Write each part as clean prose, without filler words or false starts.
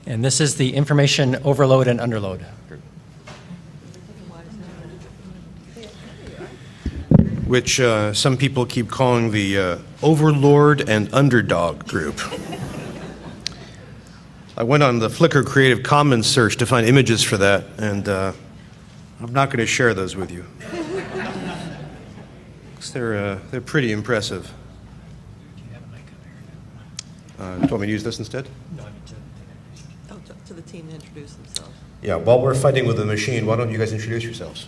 And this is the information overload and underload group. Which some people keep calling the Overlord and Underdog group. I went on the Flickr Creative Commons search to find images for that, and I'm not going to share those with you. They're pretty impressive. Do you have a mic up here? Do you want me to use this instead? No, I mean to the team to introduce themselves. Yeah, while we're fighting with the machine, why don't you guys introduce yourselves?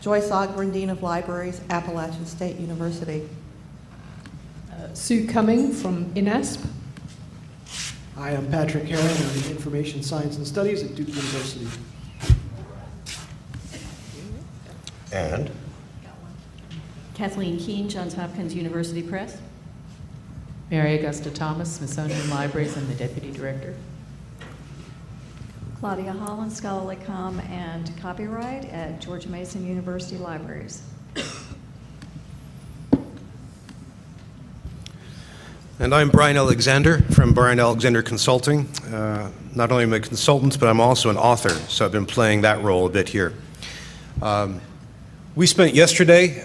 Joyce Ogburn, Dean of Libraries, Appalachian State University. Sue Cumming from INASP. Hi, I'm Patrick Herring. I'm in Information Science and Studies at Duke University. And? Kathleen Keene, Johns Hopkins University Press. Mary Augusta Thomas, Smithsonian Libraries, and the Deputy Director. Claudia Holland, Scholarly Com and Copyright at George Mason University Libraries. And I'm Brian Alexander from Brian Alexander Consulting. Not only am I a consultant, but I'm also an author, so I've been playing that role a bit here. We spent yesterday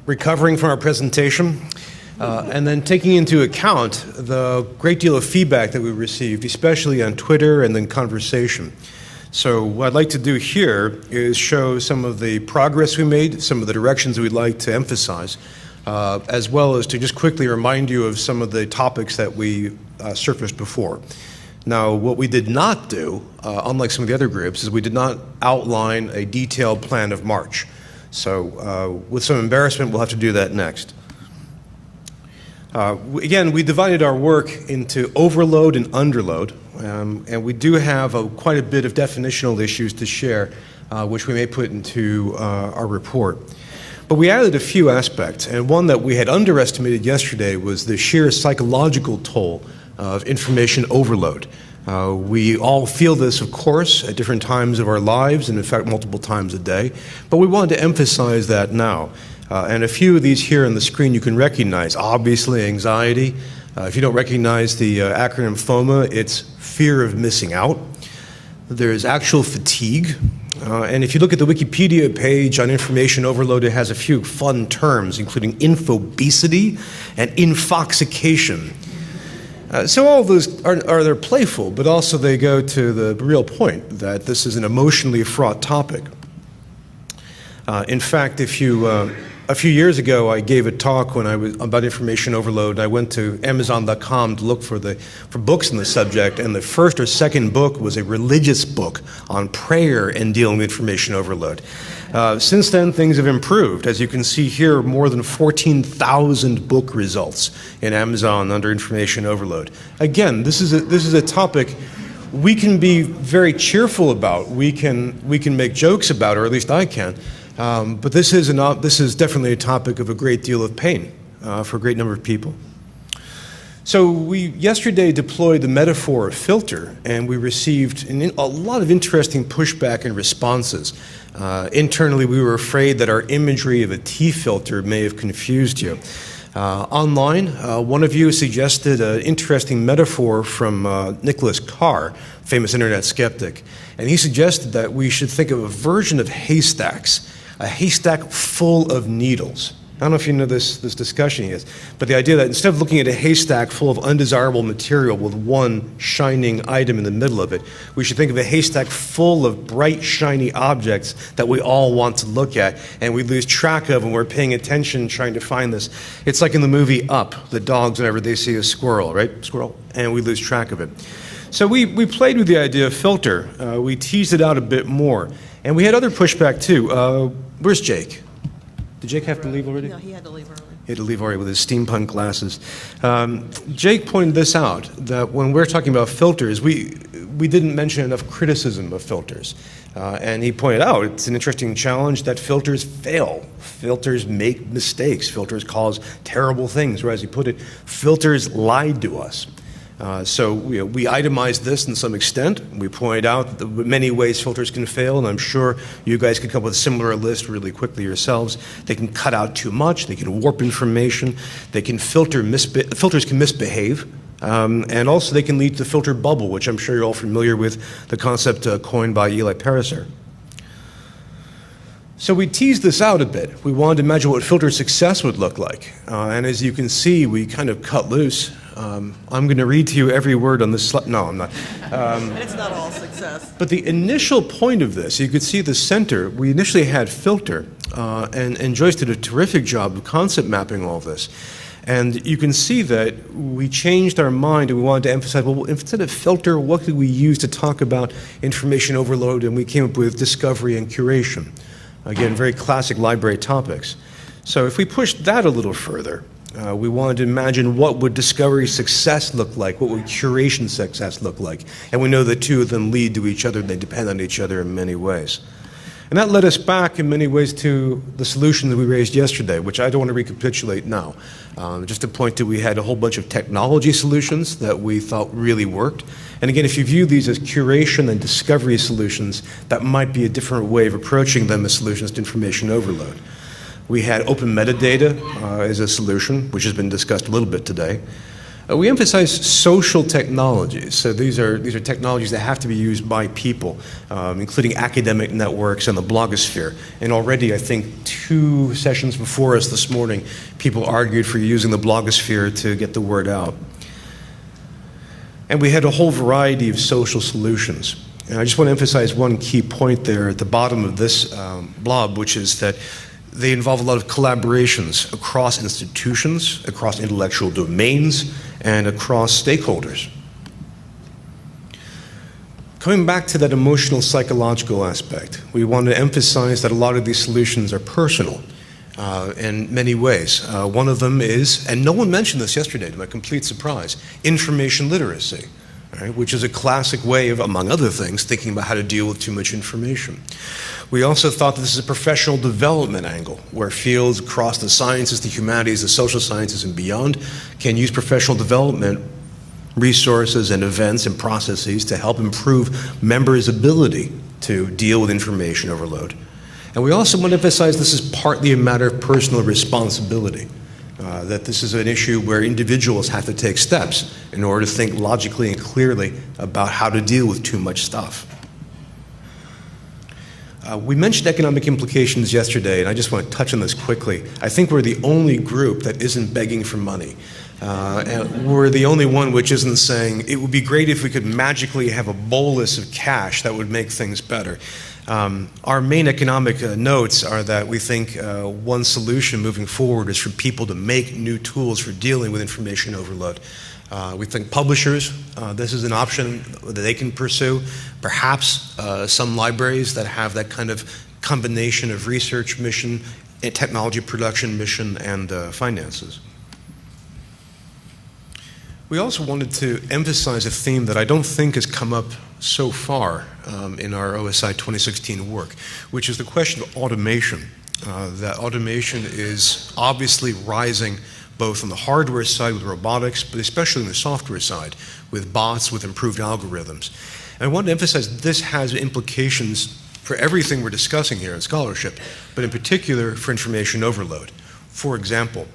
recovering from our presentation and then taking into account the great deal of feedback that we received, especially on Twitter and then conversation. So what I'd like to do here is show some of the progress we made, some of the directions we'd like to emphasize, as well as to just quickly remind you of some of the topics that we surfaced before. Now, what we did not do, unlike some of the other groups, is we did not outline a detailed plan of march. So with some embarrassment, we'll have to do that next. Again, we divided our work into overload and underload, and we do have quite a bit of definitional issues to share, which we may put into our report. But we added a few aspects, and one that we had underestimated yesterday was the sheer psychological toll of information overload. We all feel this, of course, at different times of our lives, and in fact multiple times a day, but we wanted to emphasize that now. And a few of these here on the screen you can recognize. Obviously, anxiety. If you don't recognize the acronym FOMA, it's fear of missing out. There's actual fatigue. And if you look at the Wikipedia page on information overload, it has a few fun terms, including infobesity and infoxication. So all of those they're playful, but also they go to the real point that this is an emotionally fraught topic. In fact, a few years ago, I gave a talk about information overload. I went to Amazon.com to look for books on the subject, and the first or second book was a religious book on prayer and dealing with information overload. Since then, things have improved. As you can see here, more than 14,000 book results in Amazon under information overload. Again, this is a topic we can be very cheerful about. We can make jokes about, or at least I can. But this is definitely a topic of a great deal of pain for a great number of people. So we yesterday deployed the metaphor of filter, and we received a lot of interesting pushback and responses. Internally, we were afraid that our imagery of a tea filter may have confused you. Online, one of you suggested an interesting metaphor from Nicholas Carr, famous internet skeptic, and he suggested that we should think of a version of haystacks, a haystack full of needles. I don't know if you know this discussion is, but the idea that instead of looking at a haystack full of undesirable material with one shining item in the middle of it, we should think of a haystack full of bright, shiny objects that we all want to look at, and we lose track of when we're paying attention trying to find this. It's like in the movie Up, the dogs, whenever they see a squirrel, right? Squirrel. And we lose track of it. So we played with the idea of filter. We teased it out a bit more. And we had other pushback, too. Where's Jake? Did Jake have to leave already? No, he had to leave early. He had to leave already with his steampunk glasses. Jake pointed this out, that when we're talking about filters, we didn't mention enough criticism of filters. And he pointed out it's an interesting challenge that filters fail. Filters make mistakes. Filters cause terrible things, or as he put it, filters lied to us. So we itemized this in some extent. We pointed out the many ways filters can fail, and I'm sure you guys could come up with a similar list really quickly yourselves. They can cut out too much. They can warp information. They can filters can misbehave. And also they can lead to the filter bubble, which I'm sure you're all familiar with, the concept coined by Eli Pariser. So we teased this out a bit. We wanted to imagine what filter success would look like. And as you can see, we kind of cut loose. I'm going to read to you every word on this slide. No, I'm not. It's not all success. But the initial point of this, you could see the center, we initially had filter, and Joyce did a terrific job of concept mapping all of this. And you can see that we changed our mind and we wanted to emphasize, well, instead of filter, what could we use to talk about information overload? And we came up with discovery and curation. Again, very classic library topics. So if we pushed that a little further, we wanted to imagine what would discovery success look like, what would curation success look like. And we know the two of them lead to each other, they depend on each other in many ways. And that led us back in many ways to the solution that we raised yesterday, which I don't want to recapitulate now. Just to point to, we had a whole bunch of technology solutions that we thought really worked. And again, if you view these as curation and discovery solutions, that might be a different way of approaching them as solutions to information overload. We had open metadata as a solution, which has been discussed a little bit today. We emphasize social technologies. So these are technologies that have to be used by people, including academic networks and the blogosphere. And already, I think, 2 sessions before us this morning, people argued for using the blogosphere to get the word out. And we had a whole variety of social solutions. And I just want to emphasize one key point there at the bottom of this blob, which is that they involve a lot of collaborations across institutions, across intellectual domains, and across stakeholders. Coming back to that emotional psychological aspect, we want to emphasize that a lot of these solutions are personal in many ways. One of them is, and no one mentioned this yesterday to my complete surprise, information literacy, right, which is a classic way of, among other things, thinking about how to deal with too much information. We also thought that this is a professional development angle, where fields across the sciences, the humanities, the social sciences, and beyond can use professional development resources and events and processes to help improve members' ability to deal with information overload. And we also want to emphasize this is partly a matter of personal responsibility, that this is an issue where individuals have to take steps in order to think logically and clearly about how to deal with too much stuff. We mentioned economic implications yesterday, and I just want to touch on this quickly. I think we're the only group that isn't begging for money. And we're the only one which isn't saying, it would be great if we could magically have a bolus of cash that would make things better. Our main economic notes are that we think one solution moving forward is for people to make new tools for dealing with information overload. We think publishers, this is an option that they can pursue. Perhaps some libraries that have that kind of combination of research mission, technology production mission, and finances. We also wanted to emphasize a theme that I don't think has come up so far in our OSI 2016 work, which is the question of automation. That automation is obviously rising both on the hardware side with robotics, but especially on the software side with bots, with improved algorithms. And I want to emphasize this has implications for everything we're discussing here in scholarship, but in particular for information overload. For example,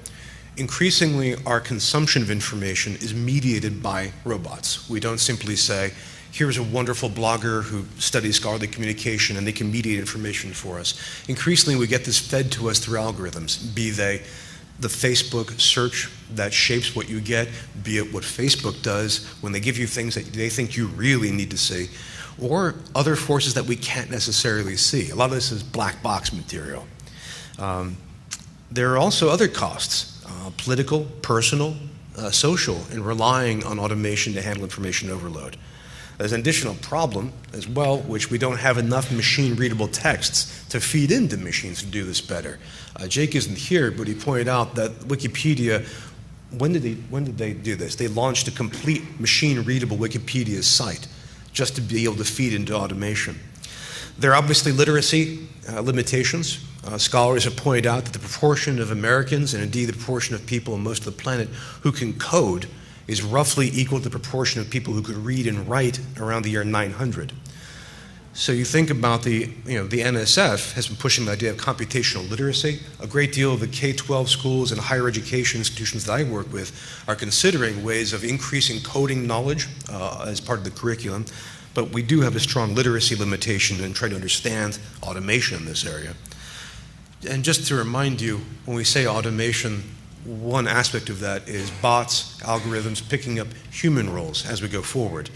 increasingly our consumption of information is mediated by robots. We don't simply say, here's a wonderful blogger who studies scholarly communication and they can mediate information for us. Increasingly we get this fed to us through algorithms, be they the Facebook search that shapes what you get, be it what Facebook does when they give you things that they think you really need to see, or other forces that we can't necessarily see. A lot of this is black box material. There are also other costs, political, personal, social, in relying on automation to handle information overload. There's an additional problem as well, which we don't have enough machine-readable texts to feed into machines to do this better. Jake isn't here, but he pointed out that Wikipedia, when did they do this? They launched a complete machine-readable Wikipedia site just to be able to feed into automation. There are obviously literacy limitations. Scholars have pointed out that the proportion of Americans, and indeed the proportion of people on most of the planet who can code, is roughly equal to the proportion of people who could read and write around the year 900. So you think about the NSF has been pushing the idea of computational literacy. A great deal of the K-12 schools and higher education institutions that I work with are considering ways of increasing coding knowledge as part of the curriculum. But we do have a strong literacy limitation in trying to understand automation in this area. And just to remind you, when we say automation, one aspect of that is bots, algorithms picking up human roles as we go forward.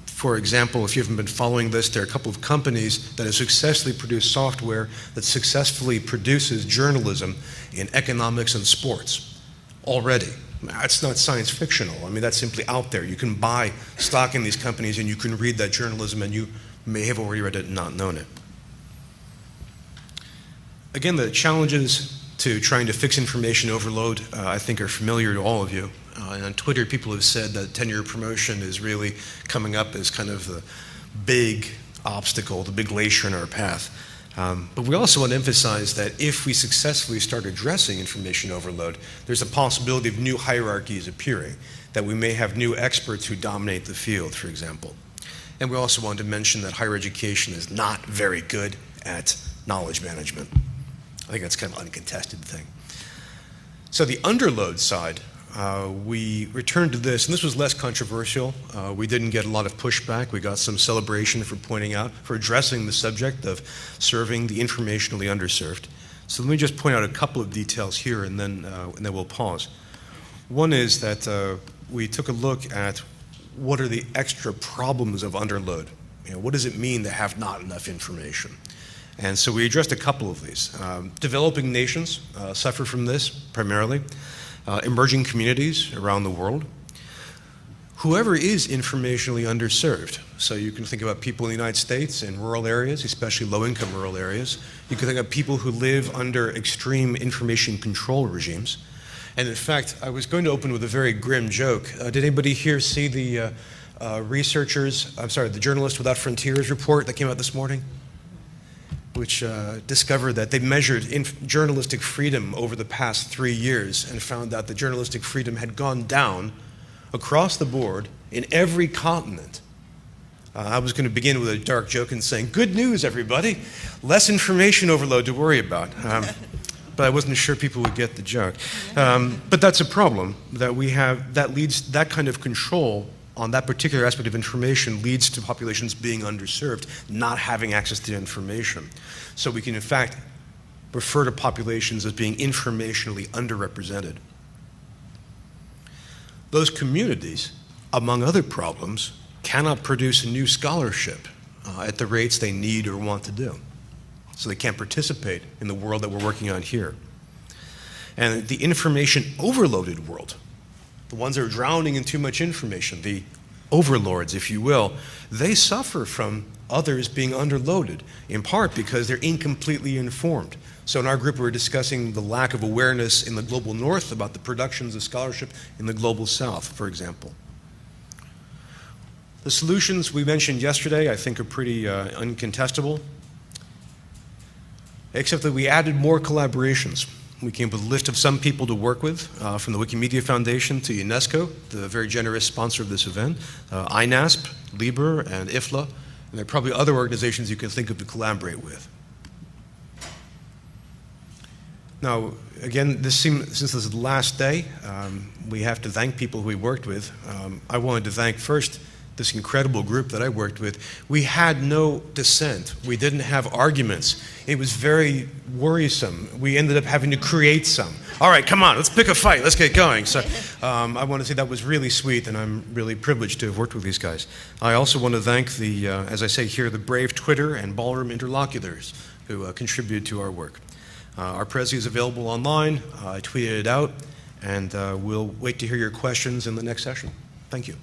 For example, if you haven't been following this, there are a couple of companies that have successfully produced software that successfully produces journalism in economics and sports already. That's not science fictional. I mean, that's simply out there. You can buy stock in these companies and you can read that journalism, and you may have already read it and not known it. Again, the challenges to trying to fix information overload, I think, are familiar to all of you. And on Twitter, people have said that tenure promotion is really coming up as kind of the big obstacle, the big glacier in our path. But we also want to emphasize that if we successfully start addressing information overload, there's a possibility of new hierarchies appearing, that we may have new experts who dominate the field, for example. And we also want to mention that higher education is not very good at knowledge management. I think that's kind of an uncontested thing. So the underload side, we returned to this, and this was less controversial. We didn't get a lot of pushback. We got some celebration for addressing the subject of serving the informationally underserved. So let me just point out a couple of details here, and then we'll pause. One is that we took a look at what are the extra problems of underload. What does it mean to have not enough information? And so we addressed a couple of these. Developing nations suffer from this primarily. Emerging communities around the world. Whoever is informationally underserved. So you can think about people in the United States in rural areas, especially low-income rural areas. You can think of people who live under extreme information control regimes. And in fact, I was going to open with a very grim joke. Did anybody here see the the Journalists Without Frontiers report that came out this morning? Which discovered that they measured journalistic freedom over the past 3 years and found out that journalistic freedom had gone down across the board in every continent. I was going to begin with a dark joke and saying, good news, everybody, less information overload to worry about. But I wasn't sure people would get the joke. But that's a problem that we have, that kind of control on that particular aspect of information leads to populations being underserved, not having access to information. So we can, in fact, refer to populations as being informationally underrepresented. Those communities, among other problems, cannot produce new scholarship at the rates they need or want to do. So they can't participate in the world that we're working on here. And the information overloaded world, the ones that are drowning in too much information, the overlords, if you will, they suffer from others being underloaded, in part because they're incompletely informed. So in our group, we're discussing the lack of awareness in the global north about the productions of scholarship in the global south, for example. The solutions we mentioned yesterday, I think, are pretty uncontestable, except that we added more collaborations. We came up with a list of some people to work with, from the Wikimedia Foundation to UNESCO, the very generous sponsor of this event, INASP, LIBER, and IFLA, and there are probably other organizations you can think of to collaborate with. Now, again, since this is the last day, we have to thank people who we worked with. I wanted to thank first this incredible group that I worked with. We had no dissent. We didn't have arguments. It was very worrisome. We ended up having to create some. All right, come on, let's pick a fight. Let's get going. So I want to say that was really sweet, and I'm really privileged to have worked with these guys. I also want to thank the, as I say here, the brave Twitter and ballroom interlocutors who contributed to our work. Our Prezi is available online. I tweeted it out, and we'll wait to hear your questions in the next session. Thank you.